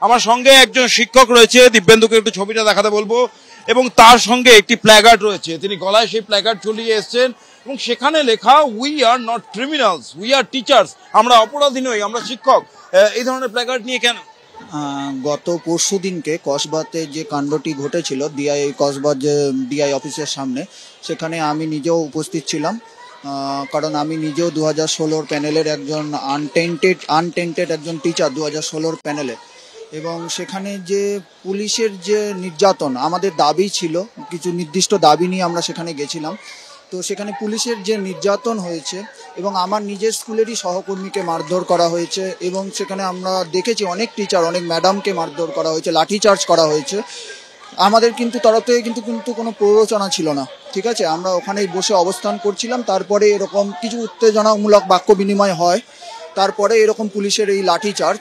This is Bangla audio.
আমার সঙ্গে একজন শিক্ষক রয়েছে, দিব্যেন্দুকে একটু ছবিটা দেখাতে বলবো, এবং তার সঙ্গে একটি প্ল্যাকার্ড রয়েছে, তিনি গলায় সেই প্ল্যাকার্ড ঝুলিয়ে এসছেন এবং সেখানে লেখা we are not criminals, we are teachers, আমরা অপরাধী নই, আমরা শিক্ষক। এই ধরনের প্ল্যাকার্ড নিয়ে কেন? গত পরশু দিনকে কসবাতে যে কাণ্ডটি ঘটেছিল ডিআই কসবা যে ডিআই অফিসের সামনে, সেখানে আমি নিজেও উপস্থিত ছিলাম। কারণ আমি নিজেও 2016 প্যানেলের একজন আনটেন্টেড একজন টিচার 2016 প্যানেলে। এবং সেখানে যে পুলিশের যে নির্যাতন, আমাদের দাবি ছিল, কিছু নির্দিষ্ট দাবি নিয়ে আমরা সেখানে গেছিলাম। তো সেখানে পুলিশের যে নির্যাতন হয়েছে এবং আমার নিজের স্কুলেরই সহকর্মীকে মারধর করা হয়েছে, এবং সেখানে আমরা দেখেছি অনেক টিচার, অনেক ম্যাডামকে মারধর করা হয়েছে, লাঠিচার্জ করা হয়েছে। আমাদের কিন্তু তরফ থেকে কিন্তু কোনো প্ররোচনা ছিল না, ঠিক আছে। আমরা ওখানেই বসে অবস্থান করছিলাম, তারপরে এরকম কিছু উত্তেজনামূলক বাক্য বিনিময় হয়, তারপরে এরকম পুলিশের এই লাঠিচার্জ।